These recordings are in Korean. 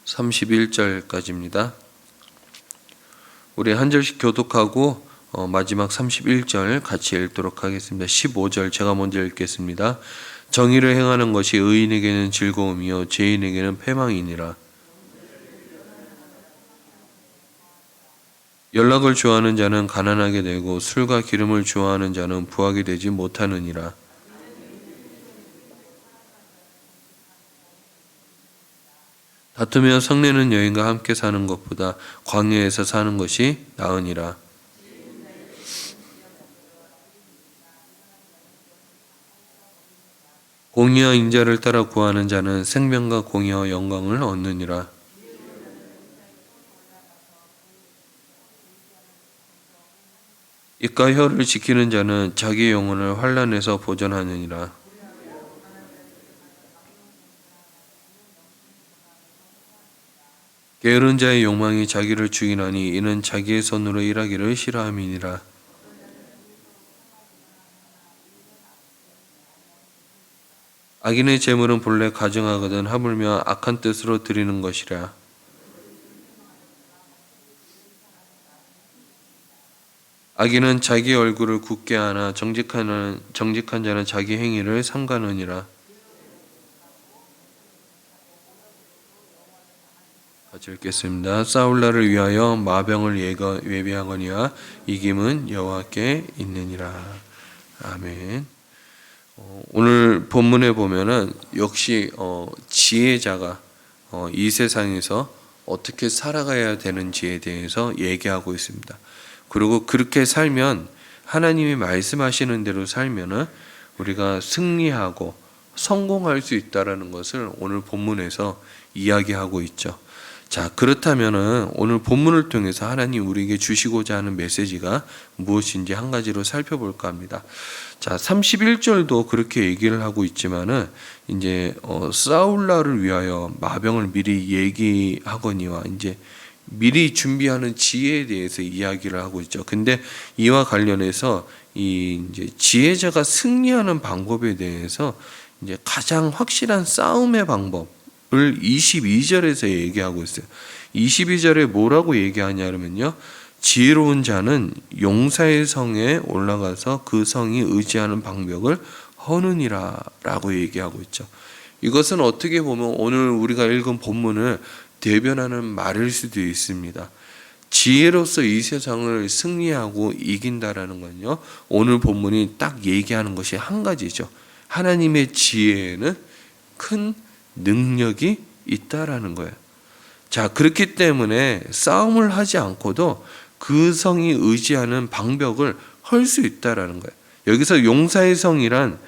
31절까지입니다. 우리 한 절씩 교독하고 마지막 31절 같이 읽도록 하겠습니다. 15절 제가 먼저 읽겠습니다. 정의를 행하는 것이 의인에게는 즐거움이요 죄인에게는 패망이니라. 연락을 좋아하는 자는 가난하게 되고 술과 기름을 좋아하는 자는 부하게 되지 못하느니라. 다투며 성내는 여인과 함께 사는 것보다 광야에서 사는 것이 나으니라. 공의와 인자를 따라 구하는 자는 생명과 공의와 영광을 얻느니라. 입과 혀를 지키는 자는 자기 영혼을 환난에서 보전하느니라. 게으른 자의 욕망이 자기를 죽이나니 이는 자기의 손으로 일하기를 싫어함이니라. 악인의 재물은 본래 가증하거든 하물며 악한 뜻으로 드리는 것이라. 악인은 자기 얼굴을 굳게 하나 정직한 자는 자기 행위를 삼가느니라. 같이 읽겠습니다. 싸울 날을 위하여 마병을 예비하거니와 이김은 여호와께 있느니라. 아멘. 오늘 본문에 보면은 역시 지혜자가 이 세상에서 어떻게 살아가야 되는지에 대해서 얘기하고 있습니다. 그리고 그렇게 살면 하나님이 말씀하시는 대로 살면은 우리가 승리하고 성공할 수 있다라는 것을 오늘 본문에서 이야기하고 있죠. 자, 그렇다면은 오늘 본문을 통해서 하나님 우리에게 주시고자 하는 메시지가 무엇인지 한 가지로 살펴볼까 합니다. 자, 31절도 그렇게 얘기를 하고 있지만은 이제 싸울 날을 위하여 마병을 미리 얘기하거니와 이제 미리 준비하는 지혜에 대해서 이야기를 하고 있죠. 근데 이와 관련해서 이 이제 지혜자가 승리하는 방법에 대해서 이제 가장 확실한 싸움의 방법을 22절에서 얘기하고 있어요. 22절에 뭐라고 얘기하냐면요. 지혜로운 자는 용사의 성에 올라가서 그 성이 의지하는 방벽을 허느니라 라고 얘기하고 있죠. 이것은 어떻게 보면 오늘 우리가 읽은 본문을 대변하는 말일 수도 있습니다. 지혜로서 이 세상을 승리하고 이긴다라는 건요. 오늘 본문이 딱 얘기하는 것이 한 가지죠. 하나님의 지혜에는 큰 능력이 있다라는 거예요. 자, 그렇기 때문에 싸움을 하지 않고도 그 성이 의지하는 방벽을 헐 수 있다라는 거예요. 여기서 용사의 성이란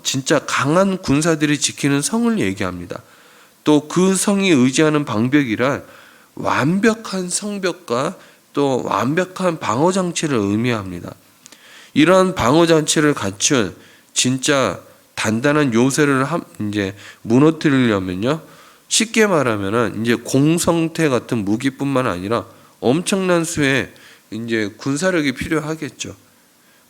진짜 강한 군사들이 지키는 성을 얘기합니다. 또 그 성이 의지하는 방벽이란 완벽한 성벽과 또 완벽한 방어 장치를 의미합니다. 이러한 방어 장치를 갖춘 진짜 단단한 요새를 이제 무너뜨리려면요, 쉽게 말하면은 이제 공성태 같은 무기뿐만 아니라 엄청난 수의 이제 군사력이 필요하겠죠.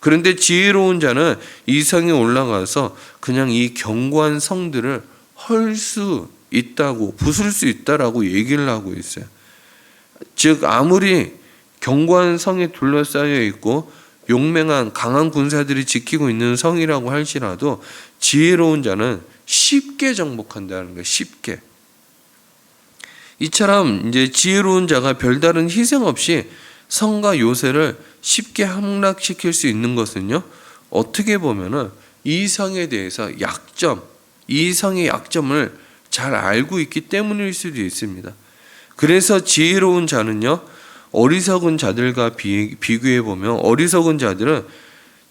그런데 지혜로운 자는 이 성에 올라가서 그냥 이 견고한 성들을 헐 수 있다고, 부술 수 있다라고 얘기를 하고 있어요. 즉 아무리 견고한 성에 둘러싸여 있고 용맹한 강한 군사들이 지키고 있는 성이라고 할지라도 지혜로운 자는 쉽게 정복한다는 거예요. 쉽게. 이처럼 이제 지혜로운 자가 별다른 희생 없이 성과 요새를 쉽게 함락시킬 수 있는 것은요, 어떻게 보면은 이 성에 대해서 이 성의 약점을 잘 알고 있기 때문일 수도 있습니다. 그래서 지혜로운 자는요, 어리석은 자들과 비교해 보면 어리석은 자들은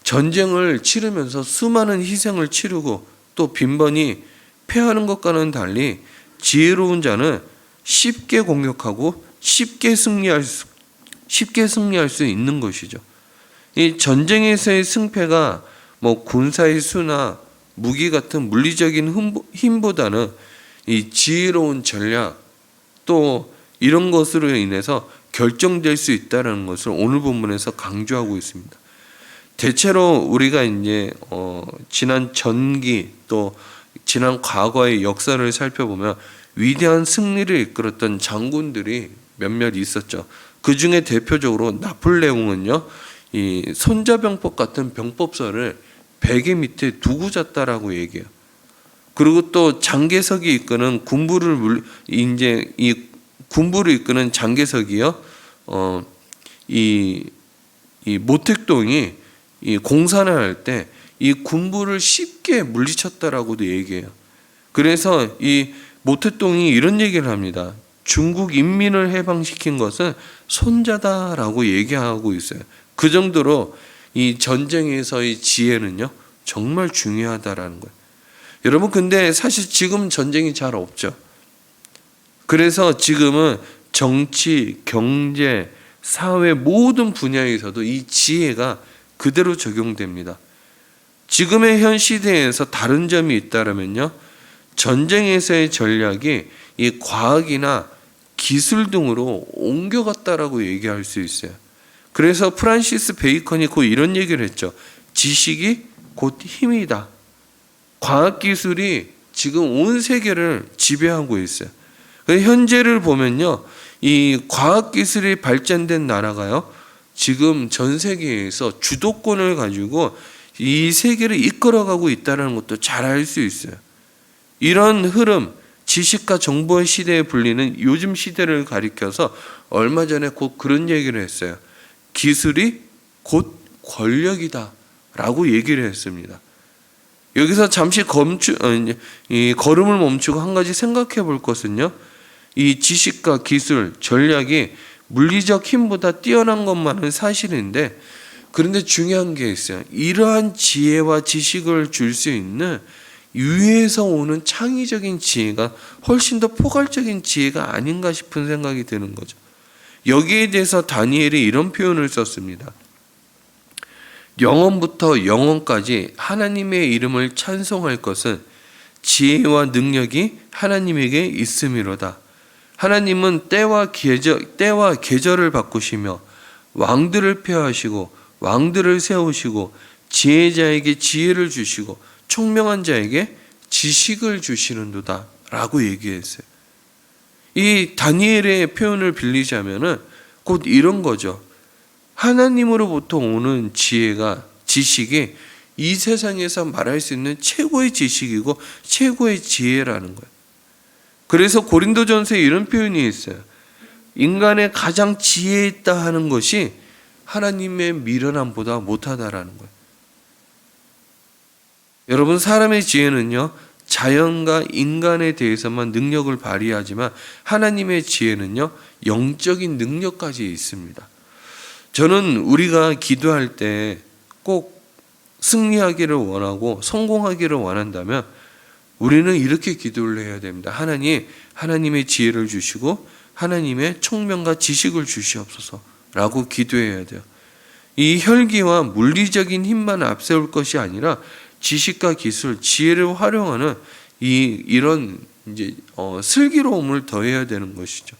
전쟁을 치르면서 수많은 희생을 치르고 또 빈번히 패하는 것과는 달리 지혜로운 자는 쉽게 공격하고 쉽게 승리할 수 있는 것이죠. 이 전쟁에서의 승패가 뭐 군사의 수나 무기 같은 물리적인 힘보다는 이 지혜로운 전략 또 이런 것으로 인해서 결정될 수 있다는 것을 오늘 본문에서 강조하고 있습니다. 대체로 우리가 이제 지난 전기 또 지난 과거의 역사를 살펴보면 위대한 승리를 이끌었던 장군들이 몇몇 있었죠. 그 중에 대표적으로 나폴레옹은요, 이 손자병법 같은 병법서를 베개 밑에 두고 잤다라고 얘기해요. 그리고 또 장개석이 이끄는 군부를 이끄는 장개석이요, 이 모택동이 이 공산을 할 때 이 군부를 쉽게 물리쳤다라고도 얘기해요. 그래서 이 모택동이 이런 얘기를 합니다. 중국 인민을 해방시킨 것은 손자다라고 얘기하고 있어요. 그 정도로 이 전쟁에서의 지혜는요, 정말 중요하다라는 거예요. 여러분, 근데 사실 지금 전쟁이 잘 없죠. 그래서 지금은 정치, 경제, 사회 모든 분야에서도 이 지혜가 그대로 적용됩니다. 지금의 현 시대에서 다른 점이 있다면요, 전쟁에서의 전략이 이 과학이나 기술 등으로 옮겨갔다라고 얘기할 수 있어요. 그래서 프란시스 베이컨이 곧 이런 얘기를 했죠. 지식이 곧 힘이다. 과학기술이 지금 온 세계를 지배하고 있어요. 현재를 보면요, 이 과학기술이 발전된 나라가요, 지금 전 세계에서 주도권을 가지고 이 세계를 이끌어가고 있다는 것도 잘 알 수 있어요. 이런 흐름, 지식과 정보의 시대에 불리는 요즘 시대를 가리켜서 얼마 전에 곧 그런 얘기를 했어요. 기술이 곧 권력이다 라고 얘기를 했습니다. 여기서 잠시 걸음을 멈추고 한 가지 생각해 볼 것은요, 이 지식과 기술, 전략이 물리적 힘보다 뛰어난 것만은 사실인데, 그런데 중요한 게 있어요. 이러한 지혜와 지식을 줄 수 있는 위에서 오는 창의적인 지혜가 훨씬 더 포괄적인 지혜가 아닌가 싶은 생각이 드는 거죠. 여기에 대해서 다니엘이 이런 표현을 썼습니다. 영원부터 영원까지 하나님의 이름을 찬송할 것은 지혜와 능력이 하나님에게 있음이로다. 하나님은 때와 계절을 바꾸시며 왕들을 폐하시고 왕들을 세우시고 지혜자에게 지혜를 주시고 총명한 자에게 지식을 주시는도다 라고 얘기했어요. 이 다니엘의 표현을 빌리자면은 곧 이런 거죠. 하나님으로부터 오는 지혜가, 지식이 이 세상에서 말할 수 있는 최고의 지식이고 최고의 지혜라는 거예요. 그래서 고린도전서에 이런 표현이 있어요. 인간의 가장 지혜 있다 하는 것이 하나님의 미련함보다 못하다라는 거예요. 여러분, 사람의 지혜는요, 자연과 인간에 대해서만 능력을 발휘하지만 하나님의 지혜는요, 영적인 능력까지 있습니다. 저는 우리가 기도할 때 꼭 승리하기를 원하고 성공하기를 원한다면 우리는 이렇게 기도를 해야 됩니다. 하나님, 하나님의 지혜를 주시고 하나님의 총명과 지식을 주시옵소서라고 기도해야 돼요. 이 혈기와 물리적인 힘만 앞세울 것이 아니라 지식과 기술, 지혜를 활용하는 이런 슬기로움을 더해야 되는 것이죠.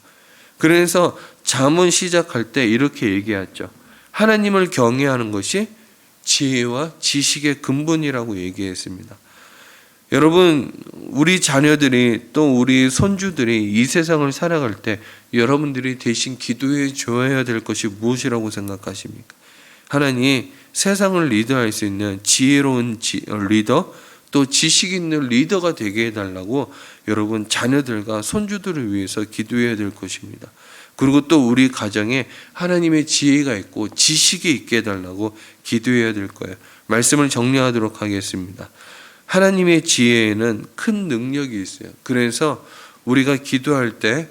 그래서 잠언 시작할 때 이렇게 얘기했죠. 하나님을 경외하는 것이 지혜와 지식의 근본이라고 얘기했습니다. 여러분, 우리 자녀들이 또 우리 손주들이 이 세상을 살아갈 때 여러분들이 대신 기도해 줘야 될 것이 무엇이라고 생각하십니까? 하나님, 세상을 리더할 수 있는 지혜로운 리더, 또 지식 있는 리더가 되게 해달라고 여러분 자녀들과 손주들을 위해서 기도해야 될 것입니다. 그리고 또 우리 가정에 하나님의 지혜가 있고 지식이 있게 해달라고 기도해야 될 거예요. 말씀을 정리하도록 하겠습니다. 하나님의 지혜에는 큰 능력이 있어요. 그래서 우리가 기도할 때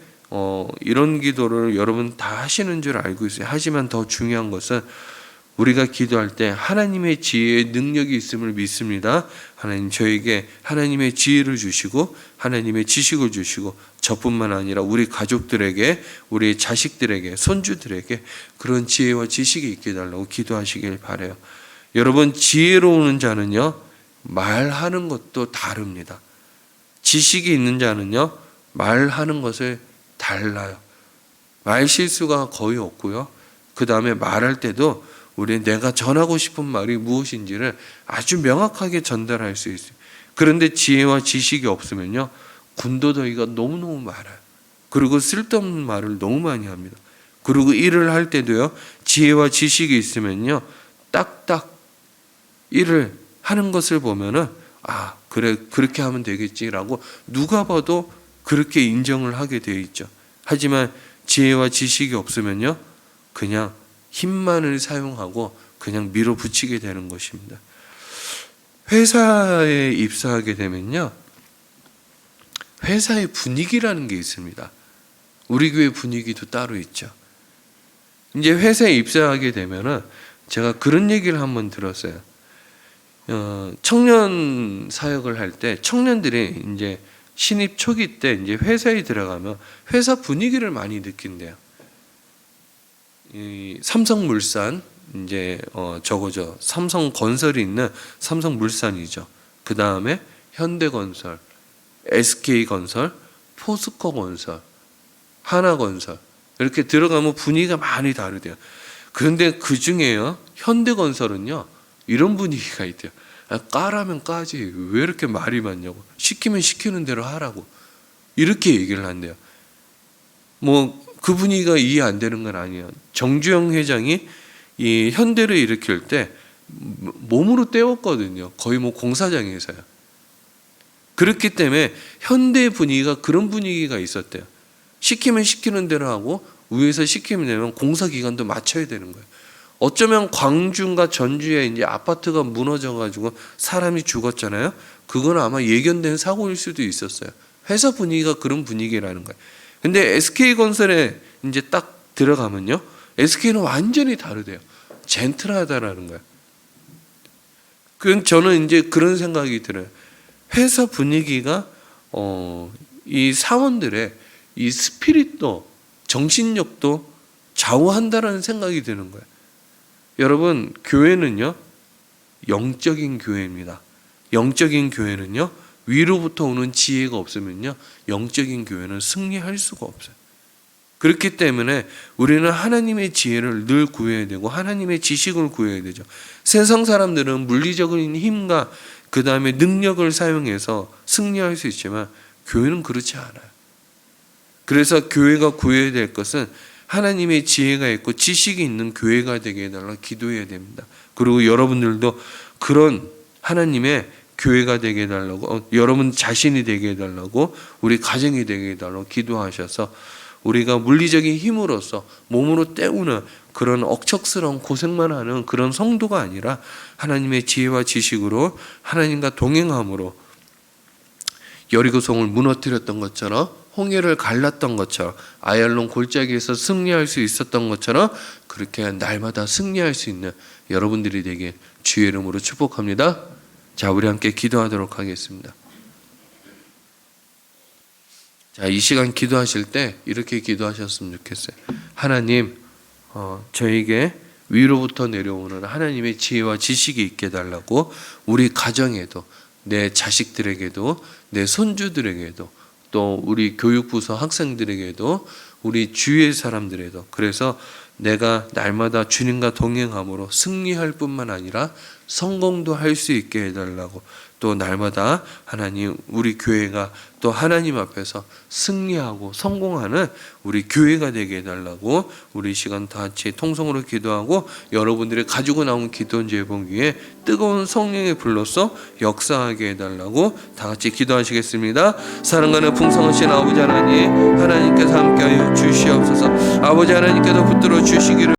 이런 기도를 여러분 다 하시는 줄 알고 있어요. 하지만 더 중요한 것은 우리가 기도할 때 하나님의 지혜의 능력이 있음을 믿습니다. 하나님, 저에게 하나님의 지혜를 주시고 하나님의 지식을 주시고 저뿐만 아니라 우리 가족들에게, 우리 자식들에게, 손주들에게 그런 지혜와 지식이 있게 해달라고 기도하시길 바라요. 여러분, 지혜로운 자는요, 말하는 것도 다릅니다. 지식이 있는 자는요, 말하는 것을 달라요. 말 실수가 거의 없고요. 그 다음에 말할 때도 우리 내가 전하고 싶은 말이 무엇인지를 아주 명확하게 전달할 수 있어요. 그런데 지혜와 지식이 없으면요, 군더더기가 너무너무 많아요. 그리고 쓸데없는 말을 너무 많이 합니다. 그리고 일을 할 때도요, 지혜와 지식이 있으면요, 딱딱 일을 하는 것을 보면은 아, 그래, 그렇게 하면 되겠지라고 누가 봐도 그렇게 인정을 하게 되어 있죠. 하지만 지혜와 지식이 없으면요, 그냥 힘만을 사용하고 그냥 밀어붙이게 되는 것입니다. 회사에 입사하게 되면요, 회사의 분위기라는 게 있습니다. 우리 교회 분위기도 따로 있죠. 이제 회사에 입사하게 되면은 제가 그런 얘기를 한번 들었어요. 청년 사역을 할 때 청년들이 이제 신입 초기 때 이제 회사에 들어가면 회사 분위기를 많이 느낀대요. 이 삼성물산 이제 저거죠. 삼성건설이 있는 삼성물산이죠. 그 다음에 현대건설, SK건설, 포스코건설, 하나건설 이렇게 들어가면 분위기가 많이 다르대요. 그런데 그 중에요, 현대건설은요, 이런 분위기가 있대요. 까라면 까지 왜 이렇게 말이 많냐고, 시키면 시키는 대로 하라고, 이렇게 얘기를 한대요. 뭐 그 분위기가 이해 안 되는 건 아니에요. 정주영 회장이 이 현대를 일으킬 때 몸으로 때웠거든요. 거의 뭐 공사장에서요. 그렇기 때문에 현대 분위기가 그런 분위기가 있었대요. 시키면 시키는 대로 하고 위에서 시키면 되면 공사 기간도 맞춰야 되는 거예요. 어쩌면 광주인가 전주에 이제 아파트가 무너져가지고 사람이 죽었잖아요. 그건 아마 예견된 사고일 수도 있었어요. 회사 분위기가 그런 분위기라는 거예요. 근데 SK건설에 이제 딱 들어가면요, SK는 완전히 다르대요. 젠틀하다라는 거예요. 저는 이제 그런 생각이 들어요. 회사 분위기가 이 사원들의 이 스피릿도, 정신력도 좌우한다라는 생각이 드는 거예요. 여러분, 교회는요, 영적인 교회입니다. 영적인 교회는요, 위로부터 오는 지혜가 없으면요, 영적인 교회는 승리할 수가 없어요. 그렇기 때문에 우리는 하나님의 지혜를 늘 구해야 되고 하나님의 지식을 구해야 되죠. 세상 사람들은 물리적인 힘과 그 다음에 능력을 사용해서 승리할 수 있지만 교회는 그렇지 않아요. 그래서 교회가 구해야 될 것은 하나님의 지혜가 있고 지식이 있는 교회가 되게 해달라 기도해야 됩니다. 그리고 여러분들도 그런 하나님의 교회가 되게 해달라고, 여러분 자신이 되게 해달라고, 우리 가정이 되게 해달라고 기도하셔서 우리가 물리적인 힘으로써 몸으로 때우는 그런 억척스러운 고생만 하는 그런 성도가 아니라 하나님의 지혜와 지식으로 하나님과 동행함으로 여리고성을 무너뜨렸던 것처럼, 홍해를 갈랐던 것처럼, 아얄론 골짜기에서 승리할 수 있었던 것처럼 그렇게 날마다 승리할 수 있는 여러분들이 되게 주의 이름으로 축복합니다. 자, 우리 함께 기도하도록 하겠습니다. 자, 이 시간 기도하실 때 이렇게 기도하셨으면 좋겠어요. 하나님, 저에게 위로부터 내려오는 하나님의 지혜와 지식이 있게 해달라고, 우리 가정에도, 내 자식들에게도, 내 손주들에게도, 또 우리 교육부서 학생들에게도, 우리 주위의 사람들에도, 그래서 내가 날마다 주님과 동행함으로 승리할 뿐만 아니라 성공도 할 수 있게 해달라고, 또 날마다 하나님, 우리 교회가 또 하나님 앞에서 승리하고 성공하는 우리 교회가 되게 해달라고, 우리 시간 다 같이 통성으로 기도하고 여러분들이 가지고 나온 기도 제목 위에 뜨거운 성령의 불로써 역사하게 해달라고 다 같이 기도하시겠습니다. 사랑하는 풍성하신 아버지 하나님, 하나님께서 함께하여 주시옵소서. 아버지 하나님께서 붙들어 주시기를